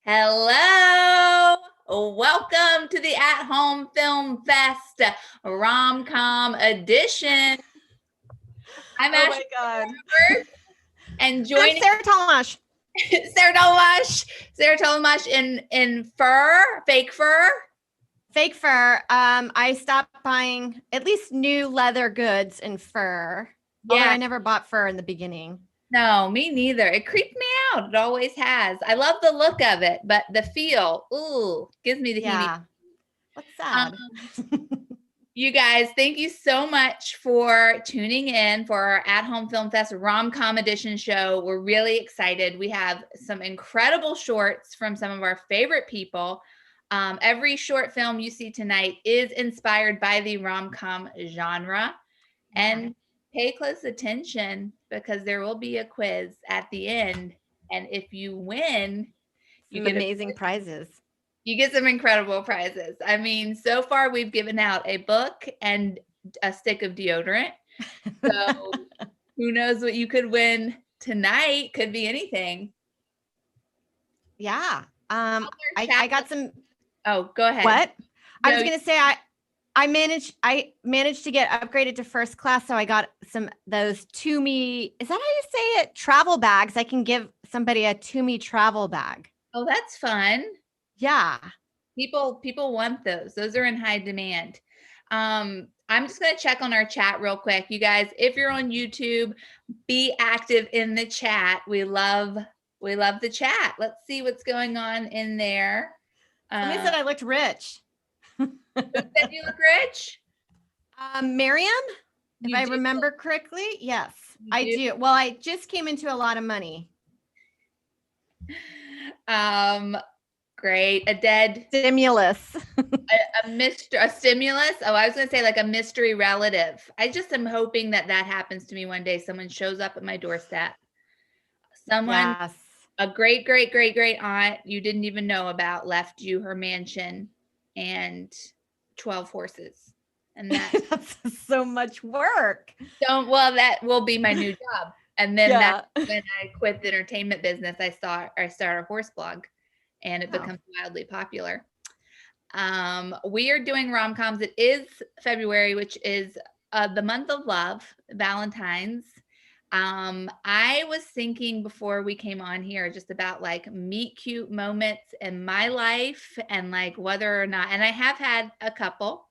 Hello. Welcome to the At Home Film Fest Rom-Com edition. I'm my God. And joining Sarah Tollemache. Sarah Tollemache in fur, fake fur. Fake fur. I stopped buying at least new leather goods in fur. Yeah. Although I never bought fur in the beginning. No, me neither. It creeped me out. It always has. I love the look of it, but the feel, gives me the heebie. What's sad? You guys, thank you so much for tuning in for our At Home Film Fest Rom-Com Edition show. We're really excited. We have some incredible shorts from some of our favorite people. Every short film you see tonight is inspired by the rom-com genre. And pay close attention because there will be a quiz at the end. And if you win, you get amazing prizes. You get some incredible prizes. I mean, so far we've given out a book and a stick of deodorant. So who knows what you could win tonight? Could be anything. Yeah. I got some. Oh, go ahead. What? No, I was going to say, I managed to get upgraded to first class. So I got those Toomey, is that how you say it? Travel bags. I can give somebody a Toomey travel bag. Oh, that's fun. Yeah. People want those. Those are in high demand. I'm just going to check on our chat real quick. You guys, if you're on YouTube, be active in the chat. We love the chat. Let's see what's going on in there. Somebody said I looked rich. Who said you look rich? Miriam, if I remember correctly. Yes, I do. Well, I just came into a lot of money. Great. A dead stimulus. a stimulus. Oh, I was going to say like a mystery relative. I just am hoping that happens to me one day. Someone shows up at my doorstep. Someone, a great aunt you didn't even know about left you her mansion and 12 horses. And that's so much work. That will be my new job. And then when I quit the entertainment business, I started a horse blog. And it becomes wildly popular. We are doing rom-coms. It is February, which is the month of love, Valentine's. I was thinking before we came on here just about like meet cute moments in my life and like whether or not, and I have had a couple.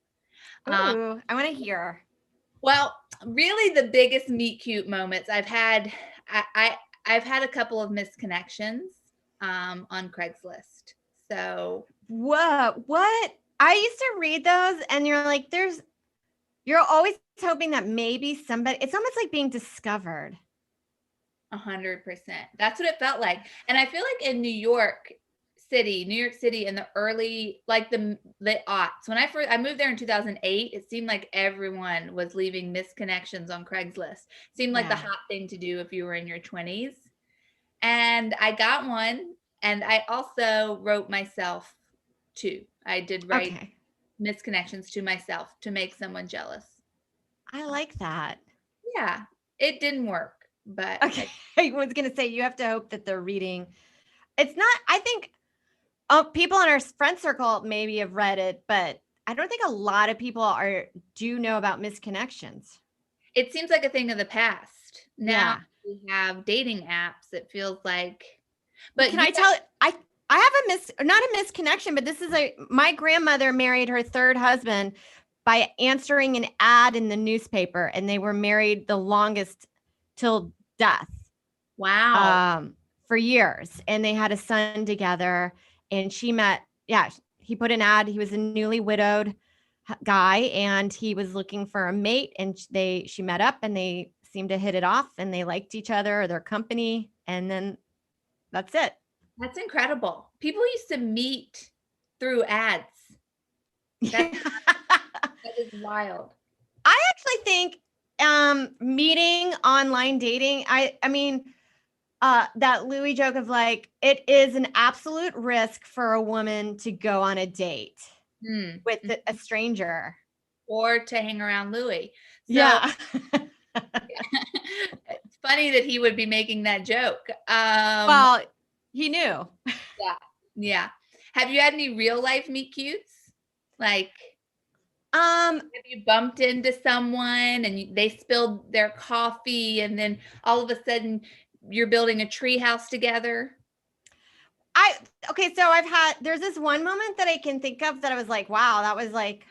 Ooh, I want to hear. Well, really the biggest meet cute moments I've had, I've had a couple of misconnections. On Craigslist. So what I used to read those and you're like, you're always hoping that maybe somebody, it's almost like being discovered. 100%. That's what it felt like. And I feel like in New York City in the early, like the aughts, when I moved there in 2008, it seemed like everyone was leaving misconnections on Craigslist. It seemed like the hot thing to do if you were in your 20s. And I got one, and I also wrote myself too. I did write misconnections to myself to make someone jealous. I like that. Yeah, it didn't work, but I was going to say, you have to hope that they're reading. It's not, I think people in our friend circle maybe have read it, but I don't think a lot of people do know about misconnections. It seems like a thing of the past. Now we have dating apps. It feels like, but can I tell? I have not a misconnection, but this is my grandmother married her third husband by answering an ad in the newspaper, and they were married the longest till death. Wow. For years, and they had a son together. And she met. Yeah, he put an ad. He was a newly widowed guy, and he was looking for a mate. And she met up, and they seemed to hit it off, and they liked each other or their company, and then that's it. That's incredible. People used to meet through ads. That is wild. I actually think meeting online dating, I mean that Louis joke of like, it is an absolute risk for a woman to go on a date with a stranger or to hang around Louis. So, it's funny that he would be making that joke. Well, he knew. Yeah. Yeah. Have you had any real life meet cutes? Like, have you bumped into someone and they spilled their coffee and then all of a sudden you're building a tree house together? Okay, so there's this one moment that I can think of that I was like, wow, that was like,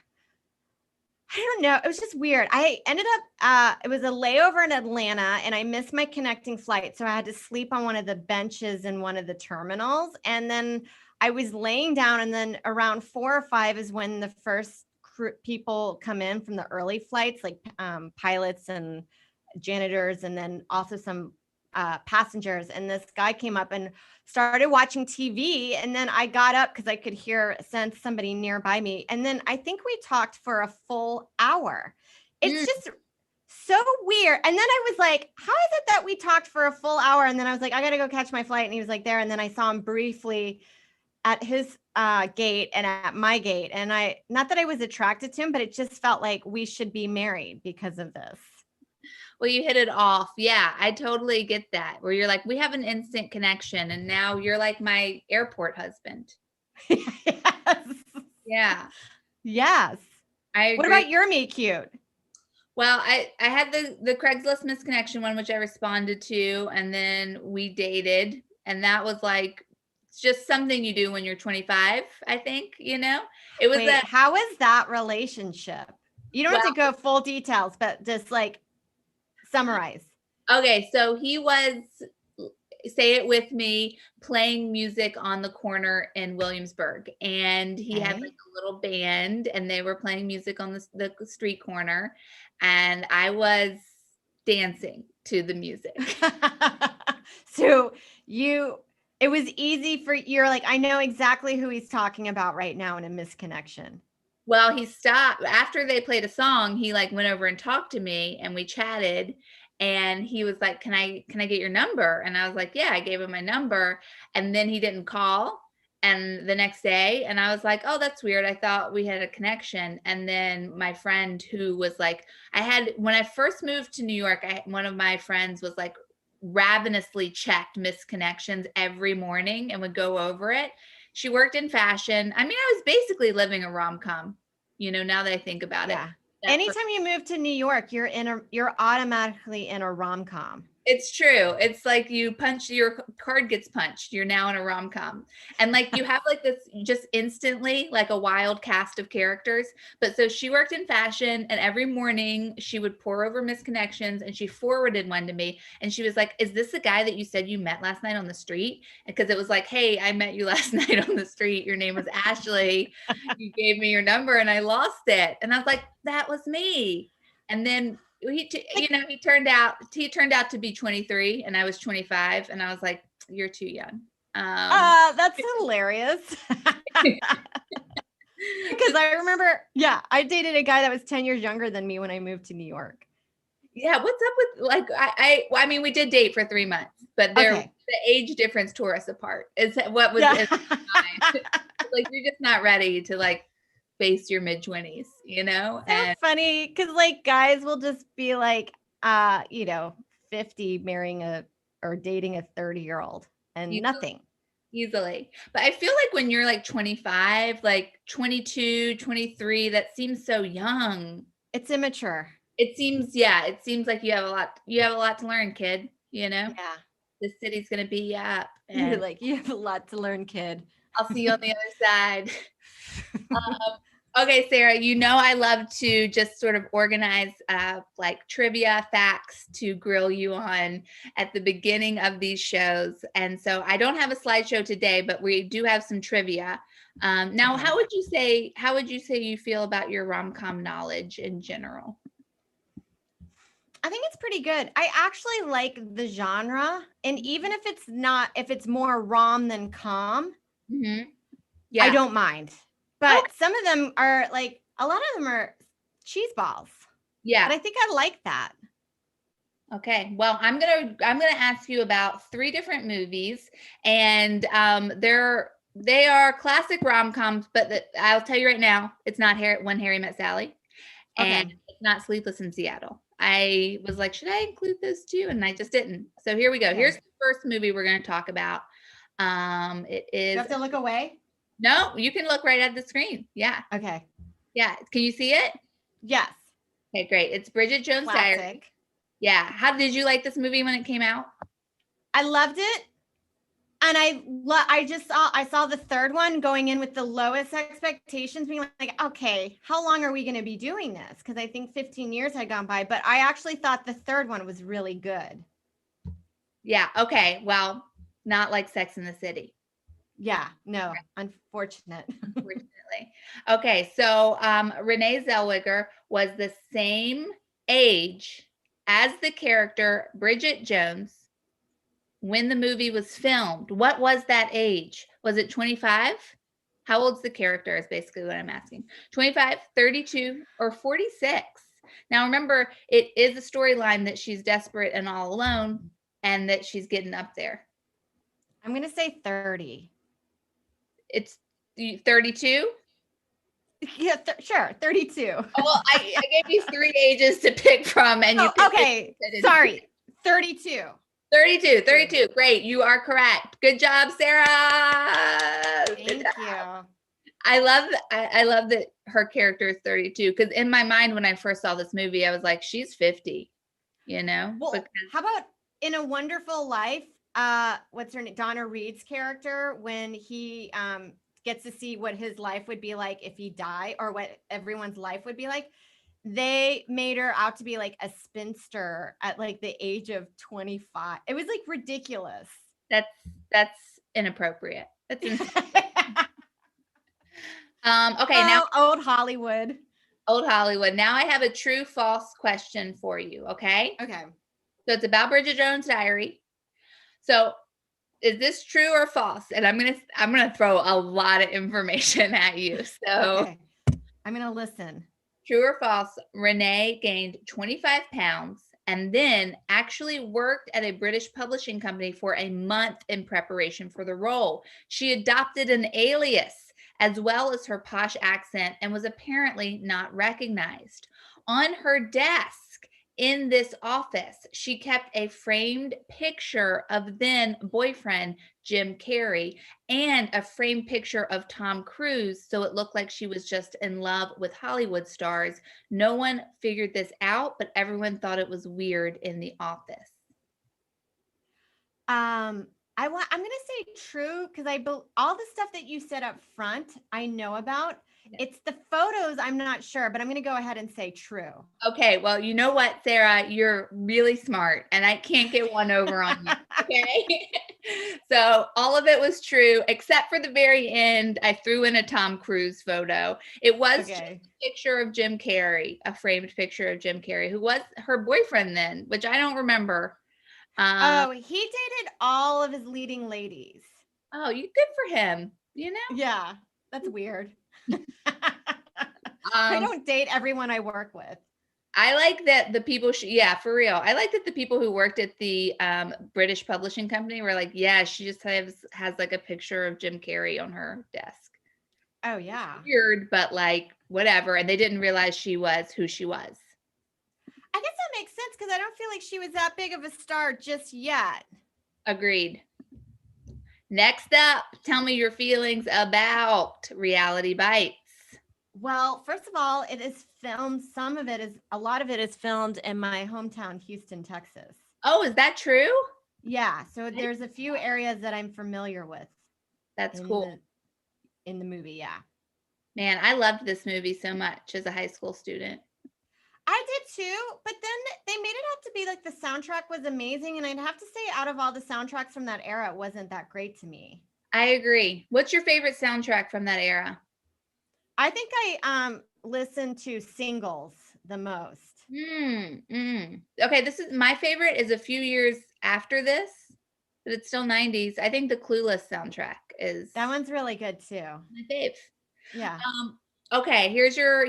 I don't know. It was just weird. I ended up, it was a layover in Atlanta and I missed my connecting flight. So I had to sleep on one of the benches in one of the terminals. And then I was laying down, and then around 4 or 5 is when the first people come in from the early flights, like pilots and janitors, and then also some passengers. And this guy came up and started watching TV. And then I got up because I could sense somebody nearby me. And then I think we talked for a full hour. It's just so weird. And then I was like, how is it that we talked for a full hour? And then I was like, I got to go catch my flight. And he was like there. And then I saw him briefly at his gate and at my gate. And not that I was attracted to him, but it just felt like we should be married because of this. Well, you hit it off. Yeah, I totally get that. Where you're like, we have an instant connection, and now you're like my airport husband. Yes. Yeah. Yes. I agree. What about your meet cute? Well, I had the Craigslist misconnection one, which I responded to, and then we dated, and that was like just something you do when you're 25, I think, It was how is that relationship? You don't have to go full details, but just like summarize. Okay, so he was, say it with me, playing music on the corner in Williamsburg, and he had like a little band, and they were playing music on the street corner, and I was dancing to the music. So it was easy you're like, I know exactly who he's talking about right now in a misconnection. Well, he stopped after they played a song. He like went over and talked to me, and we chatted, and he was like, can I get your number? And I was like, yeah. I gave him my number, and then he didn't call. And the next day, and I was like, oh, that's weird. I thought we had a connection. And then my friend, who was like, when I first moved to New York, one of my friends was like ravenously checked misconnections every morning and would go over it. She worked in fashion. I mean, I was basically living a rom-com, now that I think about it. Anytime you move to New York, you're automatically in a rom-com. It's true. It's like you punch, your card gets punched. You're now in a rom-com. And like you have like this just instantly like a wild cast of characters. But so she worked in fashion, and every morning she would pour over misconnections, and she forwarded one to me. And she was like, is this the guy that you said you met last night on the street? Because it was like, hey, I met you last night on the street. Your name was Ashley. You gave me your number and I lost it. And I was like, that was me. And then he turned out to be 23, and I was 25, and I was like, you're too young. That's hilarious. Because I remember, I dated a guy that was 10 years younger than me when I moved to New York. Yeah, what's up with like I mean, we did date for 3 months, but the age difference tore us apart. Is what was like you're just not ready to like face your mid-20s, That's funny because like guys will just be like 50 marrying or dating a 30-year-old and nothing easily. But I feel like when you're like 25, like 22, 23, that seems so young. It's immature. It seems like you have a lot to learn, kid, the city's gonna beat you up, and you're like, you have a lot to learn, kid. I'll see you on the other side. Okay, Sarah, I love to just sort of organize like trivia facts to grill you on at the beginning of these shows. And so I don't have a slideshow today, but we do have some trivia. Now, how would you say you feel about your rom-com knowledge in general? I think it's pretty good. I actually like the genre. And even if it's more rom than com, I don't mind. But some of them are like, a lot of them are cheese balls. Yeah. But I think I like that. Okay. Well, I'm gonna ask you about 3 different movies, and they are classic rom-coms, but I'll tell you right now, it's not When Harry Met Sally, and it's not Sleepless in Seattle. I was like, should I include those too? And I just didn't. So here we go. Okay. Here's the first movie we're going to talk about. It is. You have to look away? No, you can look right at the screen. Yeah. Okay. Yeah. Can you see it? Yes. Okay, great. It's Bridget Jones' Diary. Classic. Yeah. How did you like this movie when it came out? I loved it. And I saw the third one going in with the lowest expectations, being like, okay, how long are we going to be doing this? Because I think 15 years had gone by, but I actually thought the third one was really good. Yeah. Okay. Well, not like Sex in the City. Yeah. No, unfortunately. Okay. So Renee Zellweger was the same age as the character Bridget Jones when the movie was filmed. What was that age? Was it 25? How old's the character is basically what I'm asking. 25, 32, or 46? Now remember, it is a storyline that she's desperate and all alone and that she's getting up there. I'm going to say 30. It's 32? Yeah, sure. 32. Well, I gave you 3 ages to pick from and you okay. Sorry. 32. 32. Great. You are correct. Good job, Sarah. Thank you. I love that her character is 32 because in my mind when I first saw this movie, I was like, she's 50, you know? Well, how about in A Wonderful Life? What's her name? Donna Reed's character, when he gets to see what his life would be like if he died, or what everyone's life would be like. They made her out to be like a spinster at like the age of 25. It was like ridiculous. That's inappropriate. That's insane. Okay, now old Hollywood. Old Hollywood. Now I have a true false question for you, okay? Okay. So it's about Bridget Jones' Diary. So is this true or false? And I'm gonna throw a lot of information at you. So okay. I'm gonna listen. True or false, Renee gained 25 pounds and then actually worked at a British publishing company for a month in preparation for the role. She adopted an alias as well as her posh accent and was apparently not recognized. On her desk in this office, she kept a framed picture of then boyfriend Jim Carrey and a framed picture of Tom Cruise, so it looked like she was just in love with Hollywood stars. No one figured this out, but everyone thought it was weird in the office. I'm going to say true, because all the stuff that you said up front, I know about. It's the photos I'm not sure, but I'm going to go ahead and say true. Okay, well, you know what, Sarah? You're really smart, and I can't get one over on you, okay? So all of it was true, except for the very end. I threw in a Tom Cruise photo. It was just a picture of Jim Carrey, a framed picture of Jim Carrey, who was her boyfriend then, which I don't remember. He dated all of his leading ladies. Oh, you good for him, you know? Yeah, that's weird. I don't date everyone I work with. I like that the people, yeah, for real. I like that the people who worked at the British publishing company were like, yeah, she just has like a picture of Jim Carrey on her desk. Oh, yeah. It's weird, but like whatever. And they didn't realize she was who she was. I guess that makes sense because I don't feel like she was that big of a star just yet. Agreed. Next up, tell me your feelings about Reality Bites. Well, first of all, it is filmed. A lot of it is filmed in my hometown, Houston, Texas. Oh, is that true? Yeah. So there's a few areas that I'm familiar with. That's cool. In the movie, yeah. Man, I loved this movie so much as a high school student. I did too, but then they made it out to be like the soundtrack was amazing. And I'd have to say, out of all the soundtracks from that era, it wasn't that great to me. I agree. What's your favorite soundtrack from that era? I think I listen to singles the most. Okay, this is my favorite is a few years after this, but it's still 90s. I think the Clueless soundtrack is. That one's really good too. My fave. Yeah. Okay, here's your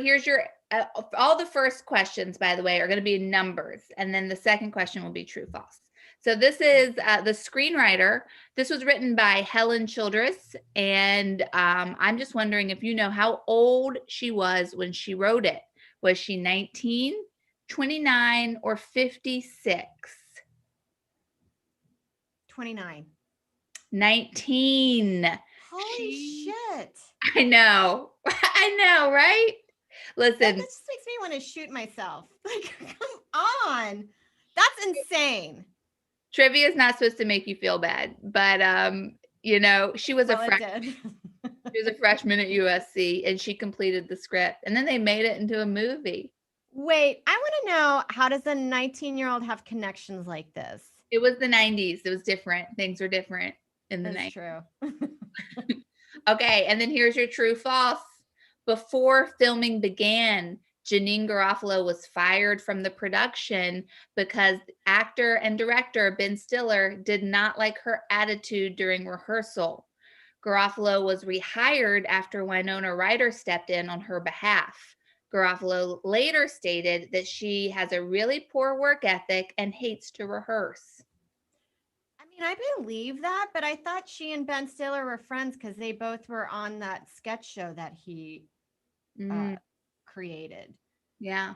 all the first questions, by the way, are going to be numbers, and then the second question will be true false. So this is the screenwriter. This was written by Helen Childress, and I'm just wondering if you know how old she was when she wrote it. Was she 19, 29, or 56? 29. 19. Holy shit. I know. I know, right? Listen. That just makes me want to shoot myself. Like, come on. That's insane. Trivia is not supposed to make you feel bad, but she was she was a freshman at USC, and she completed the script, and then they made it into a movie. Wait, I want to know, how does a 19-year-old have connections like this? It was the 90s. It was different. Things were different in the 90s. That's true. Okay, and then here's your true false. Before filming began, Janeane Garofalo was fired from the production because actor and director Ben Stiller did not like her attitude during rehearsal. Garofalo was rehired after Winona Ryder stepped in on her behalf. Garofalo later stated that she has a really poor work ethic and hates to rehearse. I mean, I believe that, but I thought she and Ben Stiller were friends because they both were on that sketch show that he created. Yeah.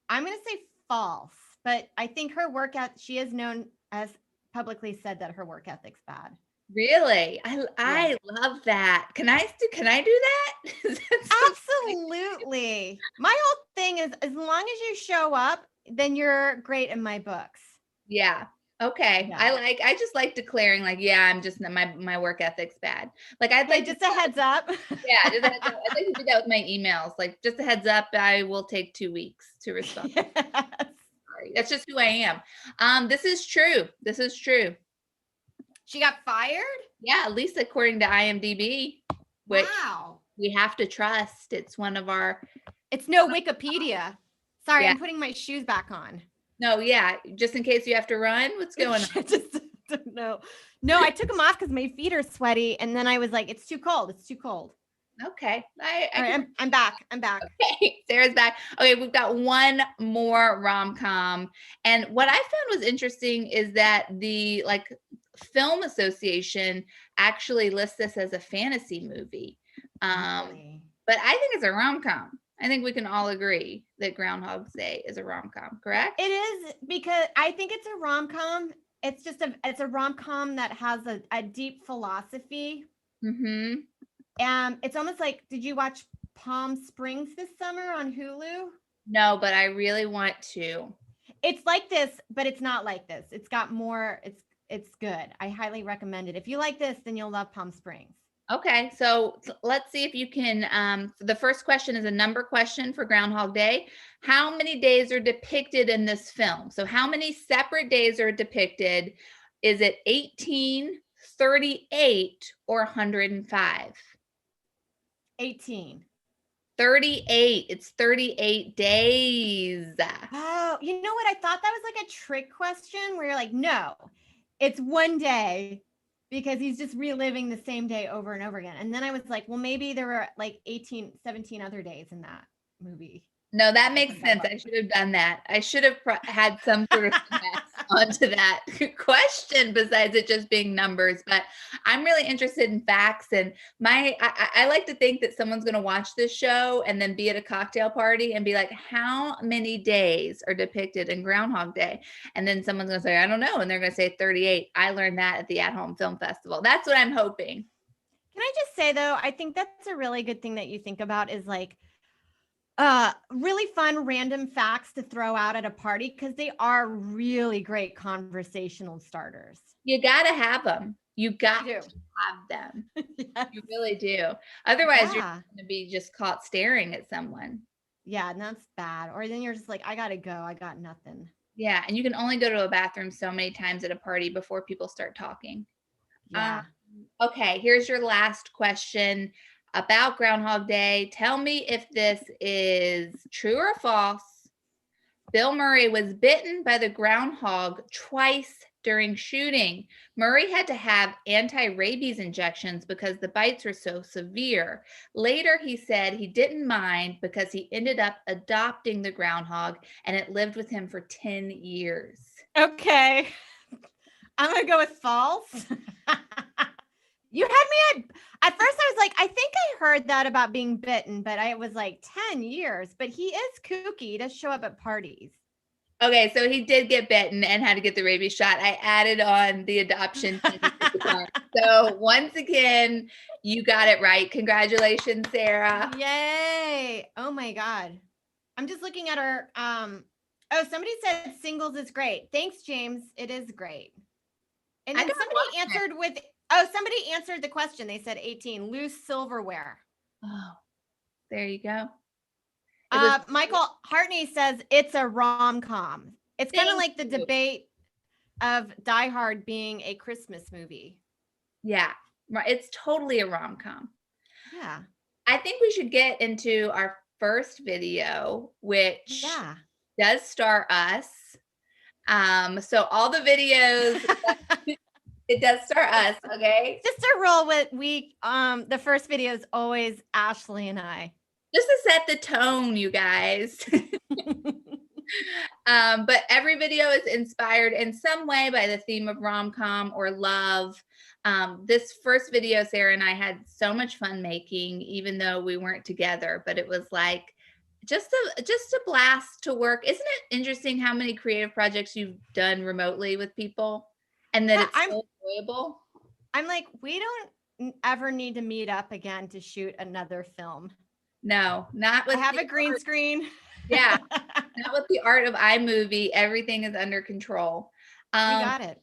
I'm going to say false, but I think her work ethic, she is known as publicly said that her work ethic's bad. Really? I love that. Can I do that? Absolutely. My whole thing is, as long as you show up, then you're great in my books. Yeah. Okay. Yeah. I just like declaring, like, yeah, I'm just, my work ethic's bad. Like, I'd like just a heads up. Yeah, just a heads up. I'd like to do that with my emails. Like, just a heads up, I will take 2 weeks to respond. Yes. Sorry. That's just who I am. This is true. This is true. She got fired? Yeah, at least according to IMDb. Which we have to trust. It's one of our. It's no Wikipedia. Sorry, I'm putting my shoes back on. No, yeah, just in case you have to run. What's going on? Just don't know. No, I took them off because my feet are sweaty, and then I was like, "It's too cold. It's too cold." Okay, I'm back. I'm back. Okay, Sarah's back. Okay, we've got one more rom-com, and what I found was interesting is that the Film Association actually lists this as a fantasy movie, but I think it's a rom-com. I think we can all agree that Groundhog's Day is a rom-com, correct? It is, because I think it's a rom-com. It's just it's a rom-com that has a deep philosophy. Mm-hmm. It's almost like, did you watch Palm Springs this summer on Hulu? No, but I really want to. It's like this, but it's not like this. It's got more, it's good. I highly recommend it. If you like this, then you'll love Palm Springs. Okay, so let's see if you can, the first question is a number question for Groundhog Day. How many days are depicted in this film? So how many separate days are depicted? Is it 18, 38, or 105? 18. 38. It's 38 days. Oh, you know what? I thought that was like a trick question where you're like, no, it's one day, because he's just reliving the same day over and over again. And then I was like, well, maybe there were like 17 other days in that movie. No, that makes sense. I should have done that. I should have had some sort of onto that question besides it just being numbers. But I'm really interested in facts, and I like to think that someone's going to watch this show and then be at a cocktail party and be like, how many days are depicted in Groundhog Day? And then someone's going to say, I don't know. And they're going to say 38. I learned that at the At Home Film Festival. That's what I'm hoping. Can I just say, though, I think that's a really good thing that you think about, is like, really fun random facts to throw out at a party, because they are really great conversational starters. You got to have them. You got to have them. Yes. You really do. Otherwise, you're going to be just caught staring at someone. Yeah, and that's bad. Or then you're just like, I got to go. I got nothing. Yeah, and you can only go to a bathroom so many times at a party before people start talking. Yeah. Okay, here's your last question about Groundhog Day. Tell me if this is true or false. Bill Murray was bitten by the groundhog twice during shooting. Murray had to have anti-rabies injections because the bites were so severe. Later, he said he didn't mind because he ended up adopting the groundhog, and it lived with him for 10 years. Okay. I'm going to go with false. You had me at first I was like, I think I heard that about being bitten, but I was like 10 years, but he is kooky. He does show up at parties. Okay, so he did get bitten and had to get the rabies shot. I added on the adoption. So once again, you got it right. Congratulations, Sarah. Yay. Oh my God. I'm just looking at our oh, somebody said singles is great. Thanks, James. It is great. And then somebody answered the question. They said 18, loose silverware. Oh, there you go. Michael Hartney says it's a rom-com. It's kind of like the debate of Die Hard being a Christmas movie. Yeah, it's totally a rom-com. Yeah. I think we should get into our first video, which does star us. So all the videos, it does star us, okay? Just a rule with the first video is always Ashley and I. Just to set the tone, you guys. But every video is inspired in some way by the theme of rom-com or love. This first video, Sarah and I had so much fun making, even though we weren't together, but it was like just a blast to work. Isn't it interesting how many creative projects you've done remotely with people and that it's so enjoyable? I'm like, we don't ever need to meet up again to shoot another film. No, not with. I have a green screen. Yeah, not with the art of iMovie. Everything is under control. We got it.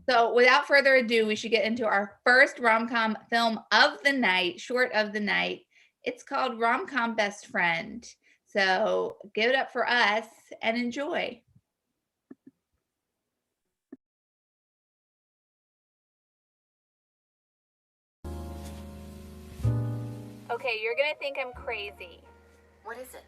So without further ado, we should get into our first rom-com film of the night, short of the night. It's called Rom-Com Best Friend. So give it up for us and enjoy. Okay, you're gonna think I'm crazy. What is it?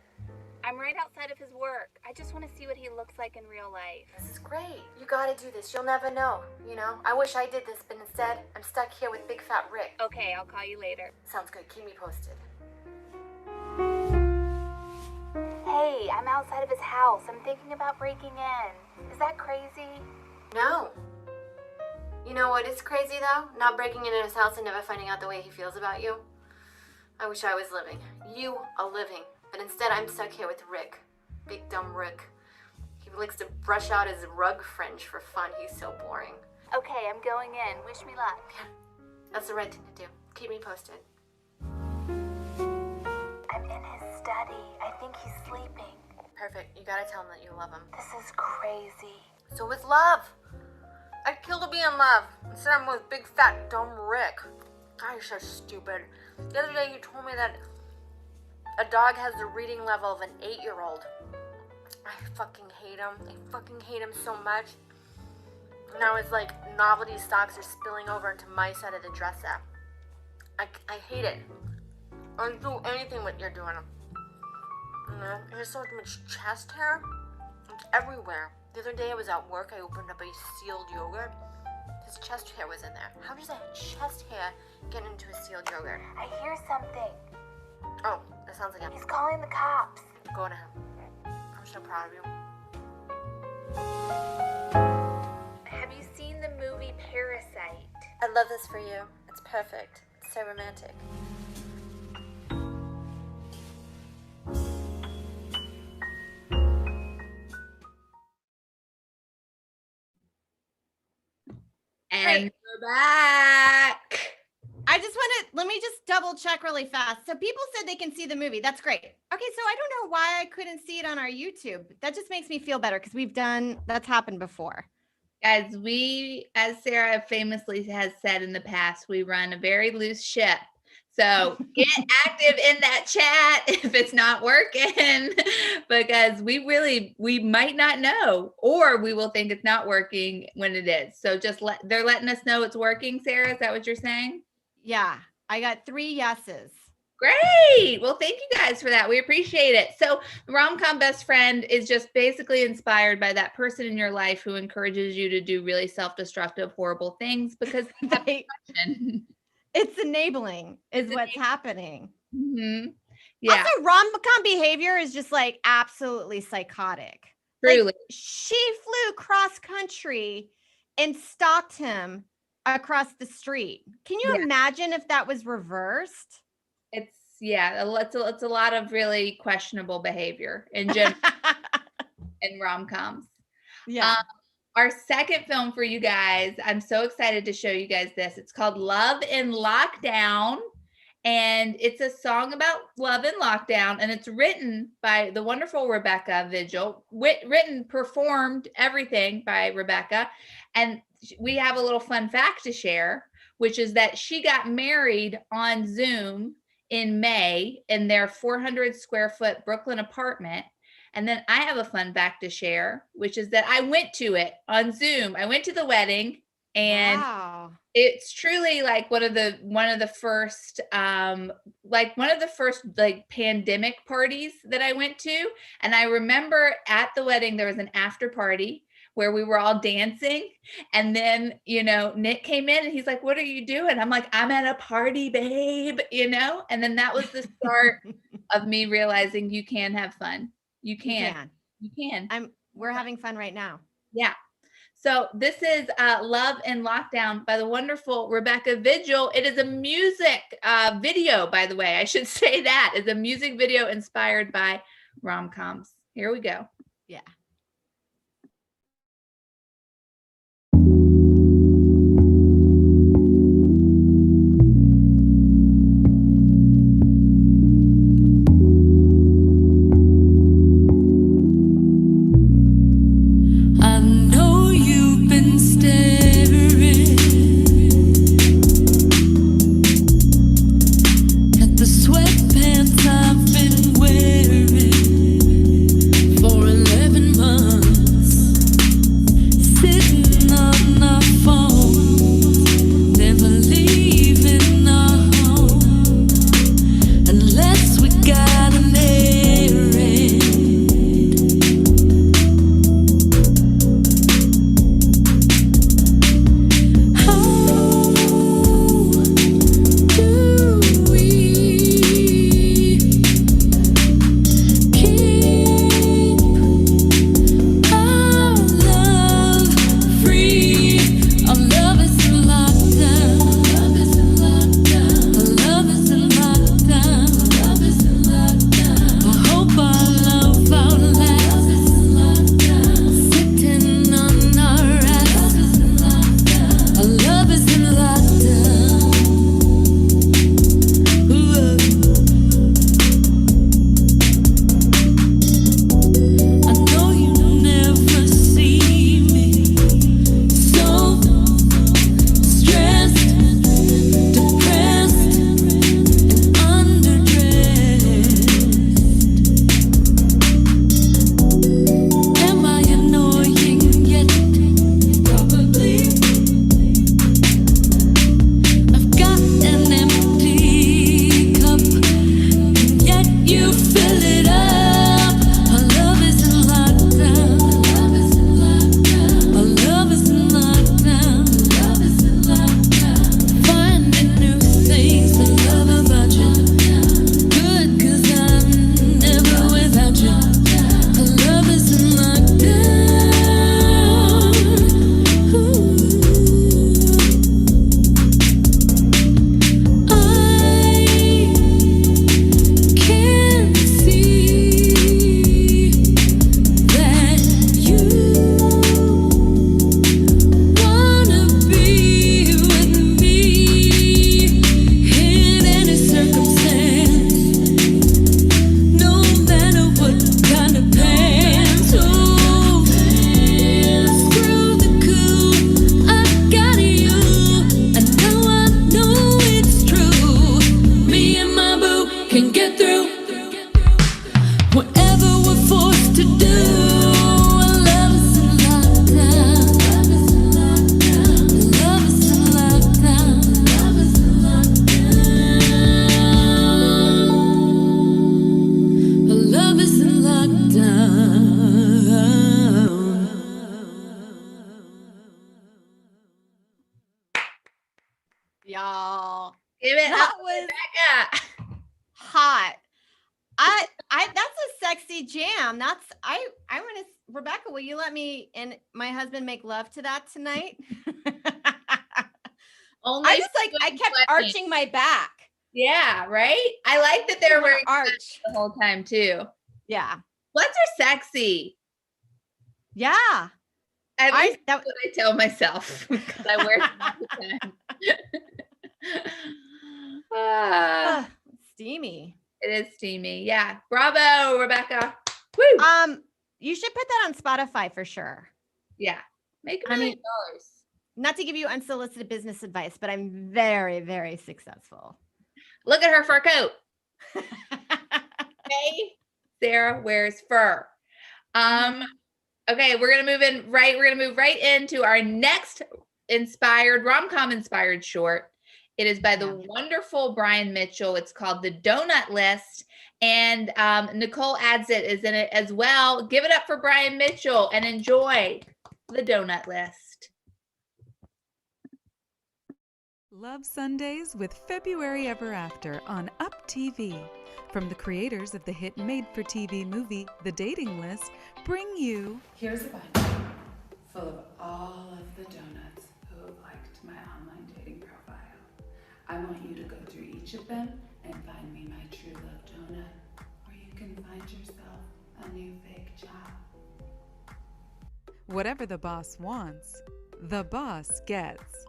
I'm right outside of his work. I just want to see what he looks like in real life. This is great. You gotta do this. You'll never know, you know? I wish I did this, but instead, I'm stuck here with Big Fat Rick. Okay, I'll call you later. Sounds good. Keep me posted. Hey, I'm outside of his house. I'm thinking about breaking in. Is that crazy? No. You know what is crazy, though? Not breaking into his house and never finding out the way he feels about you. I wish I was living. You are living. But instead, I'm stuck here with Rick. Big dumb Rick. He likes to brush out his rug fringe for fun. He's so boring. Okay, I'm going in. Wish me luck. Yeah, that's the right thing to do. Keep me posted. I'm in his study. I think he's sleeping. Perfect. You gotta tell him that you love him. This is crazy. So with love. I'd kill to be in love. Instead, I'm with big fat dumb Rick. God, you're so stupid. The other day, you told me that a dog has the reading level of an 8-year-old. I fucking hate him. I fucking hate him so much. Now it's like novelty stocks are spilling over into my side of the dresser. I hate it. I don't do anything what you're doing. You know, he has so much chest hair. It's everywhere. The other day I was at work. I opened up a sealed yogurt. His chest hair was in there. How does a chest hair get into a sealed yogurt? I hear something. Oh, that sounds like him. He's calling the cops. Go to him. I'm so proud of you. Have you seen the movie Parasite? I love this for you. It's perfect. It's so romantic. And we're back. Let me just double check really fast. So people said they can see the movie. That's great. Okay, so I don't know why I couldn't see it on our YouTube. That just makes me feel better because that's happened before. As Sarah famously has said in the past, we run a very loose ship. So get active in that chat if it's not working, because we might not know, or we will think it's not working when it is. So they're letting us know it's working. Sarah, is that what you're saying? Yeah, I got 3 yeses. Great. Well, thank you guys for that. We appreciate it. So Rom-Com Best Friend is just basically inspired by that person in your life who encourages you to do really self-destructive, horrible things because it's enabling what's happening. Mm-hmm. Yeah. Also, rom-com behavior is just like absolutely psychotic. Truly. Like, she flew cross country and stalked him across the street. Can you imagine if that was reversed? It's a lot of really questionable behavior in general in rom-coms. Yeah. Our second film for you guys, I'm so excited to show you guys this. It's called Love in Lockdown. And it's a song about love in lockdown. And it's written by the wonderful Rebecca Vigil. Performed, everything by Rebecca. And we have a little fun fact to share, which is that she got married on Zoom in May in their 400 square foot Brooklyn apartment. And then I have a fun fact to share, which is that I went to it on Zoom. I went to the wedding, and wow. It's truly like one of the first like pandemic parties that I went to. And I remember at the wedding there was an after party where we were all dancing, and then Nick came in and he's like, "What are you doing?" I'm like, "I'm at a party, babe," and then that was the start of me realizing you can have fun. You can. We're having fun right now. Yeah. So this is Love in Lockdown by the wonderful Rebecca Vigil. It is a music video, by the way. I should say that. It's a music video inspired by rom-coms. Here we go. Yeah. Y'all. Give it That up, was Rebecca. hot. I that's a sexy jam. That's I want to Rebecca, will you let me and my husband make love to that tonight? Only I just I kept arching my back. Yeah, right? I like that they're wearing arch the whole time too. Yeah. Sweats are sexy. Yeah. At least that's what I tell myself because I wear it all the time. Steamy. It is steamy. Yeah. Bravo, Rebecca. Woo! You should put that on Spotify for sure. Yeah. Make $1 million. Not to give you unsolicited business advice, but I'm very, very successful. Look at her fur coat. Okay. Sarah wears fur. Okay, we're gonna move right into our next rom-com inspired short. It is by the wonderful Brian Mitchell. It's called The Donut List, and Nicole Adsit is in it as well. Give it up for Brian Mitchell and enjoy The Donut List. Love Sundays with February Ever After on Up TV. From the creators of the hit made-for-TV movie, The Dating List, bring you... Here's a bunch full of all of the donuts who have liked my online dating profile. I want you to go through each of them and find me my true love donut, or you can find yourself a new fake job. Whatever the boss wants, the boss gets.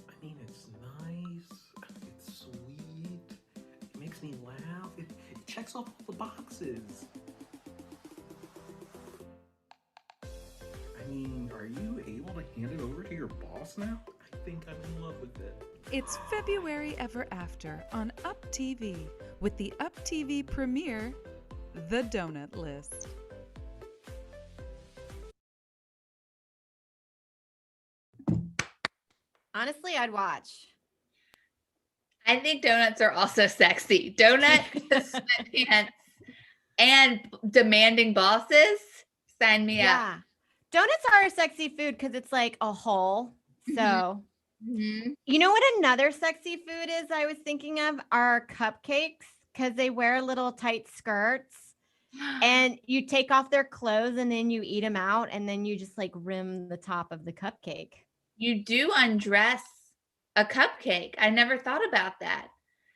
I mean, it's nice, it's sweet, it makes me laugh, it checks off all the boxes. I mean, are you able to hand it over to your boss now? I think I'm in love with it. It's February Ever After on Up TV with the Up TV premiere, The Donut List. Honestly, I'd watch. I think donuts are also sexy. Donut, sweatpants, and demanding bosses. Sign me up. Donuts are a sexy food because it's like a hole. So, you know what another sexy food is I was thinking of are cupcakes because they wear little tight skirts and you take off their clothes and then you eat them out and then you just like rim the top of the cupcake. You do undress a cupcake. I never thought about that.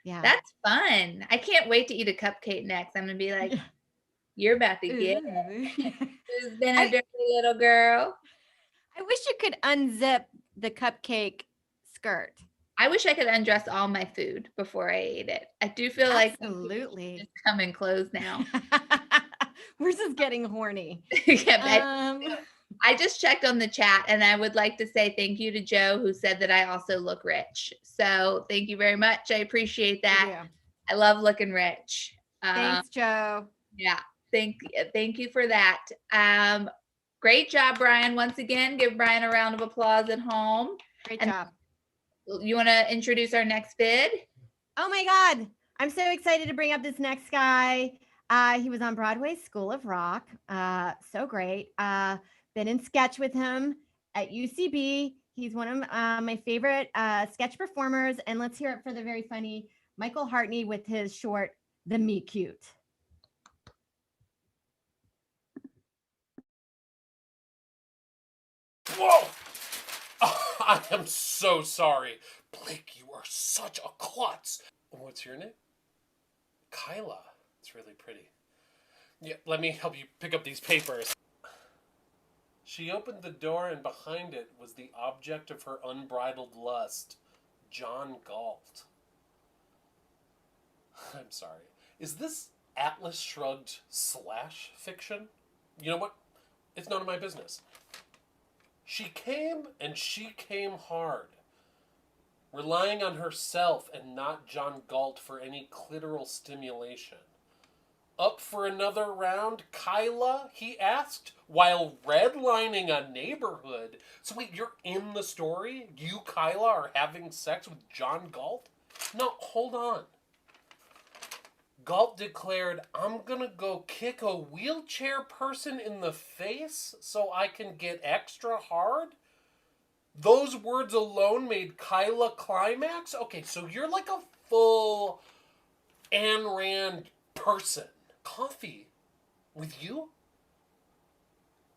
Yeah. That's fun. I can't wait to eat a cupcake next. I'm going to be like, you're about to get it. Who's been a dirty little girl? I wish you could unzip the cupcake skirt. I wish I could undress all my food before I ate it. I do feel like absolutely just come in clothes now. We're just getting horny. I just checked on the chat and I would like to say thank you to Joe who said that I also look rich. So thank you very much. I appreciate that. I love looking rich. Thanks, Joe. Yeah. Thank you for that. Great job, Brian. Once again, give Brian a round of applause at home. Great job. You want to introduce our next bid? Oh my God. I'm so excited to bring up this next guy. He was on Broadway's School of Rock. So great. Been in sketch with him at UCB. He's one of my favorite sketch performers. And let's hear it for the very funny Michael Hartney with his short, The Me Cute. Whoa! Oh, I am so sorry. Blake, you are such a klutz. What's your name? Kyla. It's really pretty. Yeah, let me help you pick up these papers. She opened the door and behind it was the object of her unbridled lust, John Galt. I'm sorry. Is this Atlas Shrugged / fiction? You know what? It's none of my business. She came, and she came hard, relying on herself and not John Galt for any clitoral stimulation. Up for another round, Kyla? He asked, while redlining a neighborhood. So wait, you're in the story? You, Kyla, are having sex with John Galt? No, hold on. Galt declared, I'm gonna go kick a wheelchair person in the face so I can get extra hard? Those words alone made Kyla climax? Okay, so you're like a full Ayn Rand person. Coffee. With you?